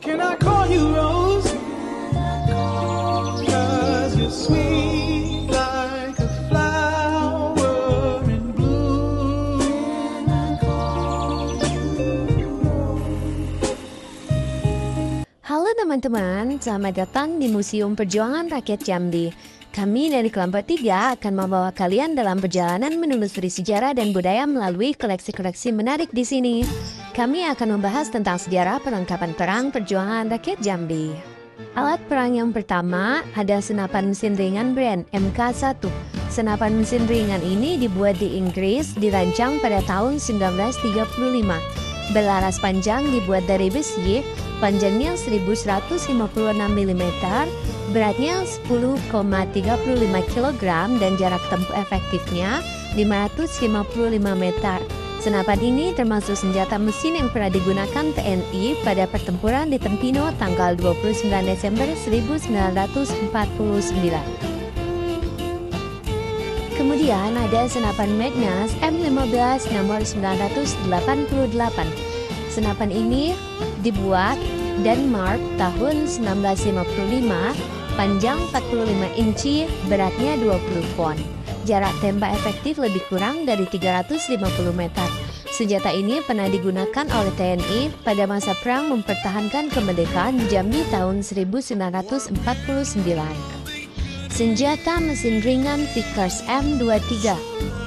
Can I call you Rose? 'Cause you're sweet like a flower in bloom. Halo teman-teman, selamat datang di Museum Perjuangan Rakyat Jambi. Kami dari kelompok 3 akan membawa kalian dalam perjalanan menelusuri sejarah dan budaya melalui koleksi-koleksi menarik di sini. Kami akan membahas tentang sejarah perlengkapan perang perjuangan rakyat Jambi. Alat perang yang pertama ada senapan mesin ringan brand MK1. Senapan mesin ringan ini dibuat di Inggris, dirancang pada tahun 1935. Belaras panjang dibuat dari besi, panjangnya 1156 mm, beratnya 10,35 kg dan jarak tempuh efektifnya 555 meter. Senapan ini termasuk senjata mesin yang pernah digunakan TNI pada pertempuran di Tempino tanggal 29 Desember 1949. Kemudian ada senapan Magnus M15 nomor 988. Senapan ini dibuat Denmark tahun 1955, panjang 45 inci, beratnya 20 pon. Jarak tembak efektif lebih kurang dari 350 meter. Senjata ini pernah digunakan oleh TNI pada masa perang mempertahankan kemerdekaan di Jambi tahun 1949. Senjata mesin ringan Vickers M23.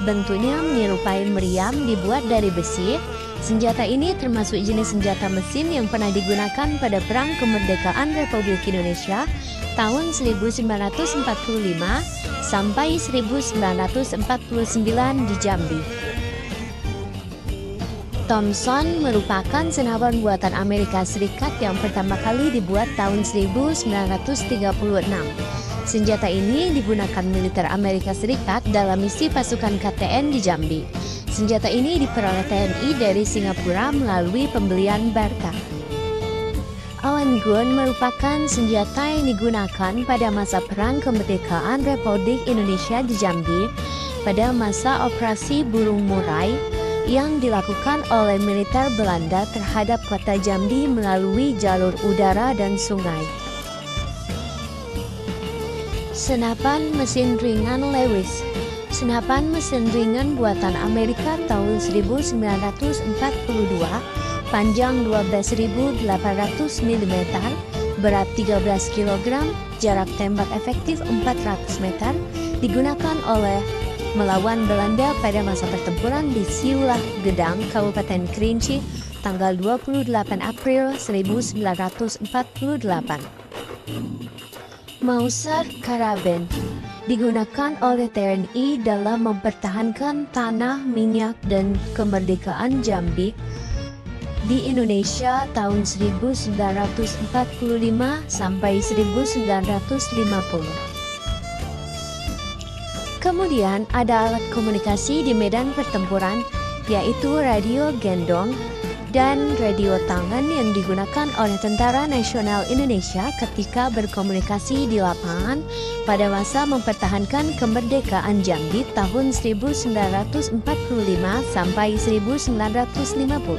Bentuknya menyerupai meriam, dibuat dari besi. Senjata ini termasuk jenis senjata mesin yang pernah digunakan pada Perang Kemerdekaan Republik Indonesia tahun 1945 sampai 1949 di Jambi. Thompson merupakan senapan buatan Amerika Serikat yang pertama kali dibuat tahun 1936. Senjata ini digunakan militer Amerika Serikat dalam misi pasukan KTN di Jambi. Senjata ini diperoleh TNI dari Singapura melalui pembelian Barca. Allen gun merupakan senjata yang digunakan pada masa Perang Kemerdekaan Republik Indonesia di Jambi pada masa Operasi Burung Murai yang dilakukan oleh militer Belanda terhadap kota Jambi melalui jalur udara dan sungai. Senapan mesin ringan Lewis. Senapan mesin ringan buatan Amerika tahun 1942, panjang 12.800 mm, berat 13 kg, jarak tembak efektif 400 meter, digunakan oleh melawan Belanda pada masa pertempuran di Siulah Gedang, Kabupaten Kerinci, tanggal 28 April 1948. Mauser Karabin digunakan oleh TNI dalam mempertahankan tanah, minyak, dan kemerdekaan Jambi di Indonesia tahun 1945 sampai 1950. Kemudian ada alat komunikasi di medan pertempuran, yaitu radio gendong dan radio tangan yang digunakan oleh Tentara Nasional Indonesia ketika berkomunikasi di lapangan pada masa mempertahankan kemerdekaan Jambi tahun 1945 sampai 1950.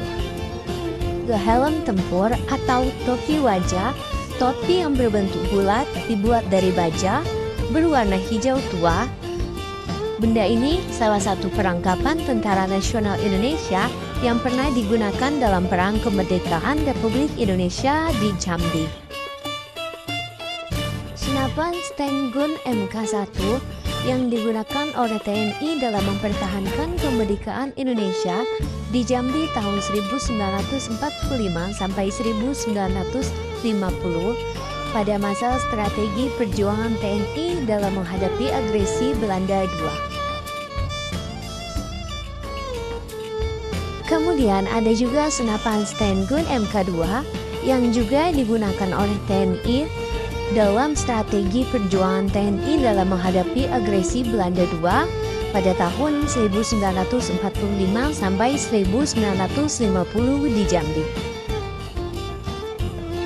Helm tempur atau topi wajah, topi yang berbentuk bulat dibuat dari baja, berwarna hijau tua. Benda ini salah satu perangkapan Tentara Nasional Indonesia yang pernah digunakan dalam Perang Kemerdekaan Republik Indonesia di Jambi. Senapan Sten Gun MK1 yang digunakan oleh TNI dalam mempertahankan kemerdekaan Indonesia di Jambi tahun 1945 sampai 1950 pada masa strategi perjuangan TNI dalam menghadapi agresi Belanda II. Kemudian ada juga senapan Sten Gun MK2 yang juga digunakan oleh TNI dalam strategi perjuangan TNI dalam menghadapi agresi Belanda II pada tahun 1945 sampai 1950 di Jambi.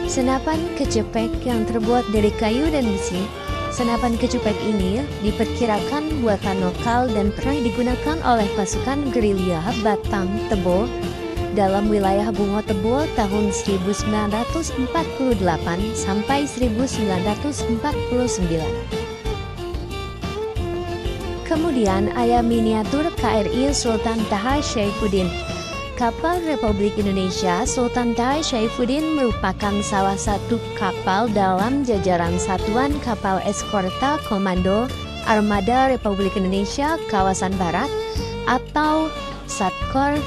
Senapan kecepek yang terbuat dari kayu dan besi. Senapan kecepek ini diperkirakan buatan lokal dan pernah digunakan oleh pasukan gerilya Batang Tebo dalam wilayah Bungo Tebul tahun 1948 sampai 1949. Kemudian ada miniatur KRI Sultan Taha Saifuddin. Kapal Republik Indonesia Sultan Taha Saifuddin merupakan salah satu kapal dalam jajaran Satuan Kapal Eskorta Komando Armada Republik Indonesia Kawasan Barat atau Satkor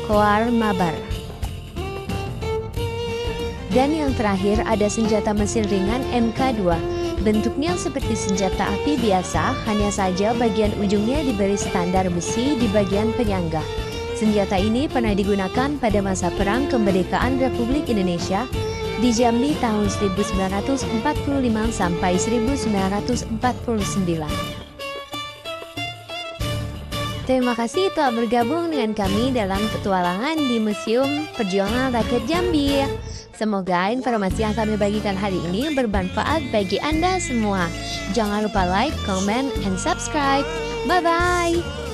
Koar Mabar. Dan yang terakhir ada senjata mesin ringan MK2. Bentuknya seperti senjata api biasa, hanya saja bagian ujungnya diberi standar besi di bagian penyangga. Senjata ini pernah digunakan pada masa Perang Kemerdekaan Republik Indonesia di Jambi tahun 1945 sampai 1949. Terima kasih telah bergabung dengan kami dalam petualangan di Museum Perjuangan Rakyat Jambi. Semoga informasi yang kami bagikan hari ini bermanfaat bagi Anda semua. Jangan lupa like, comment, and subscribe. Bye-bye!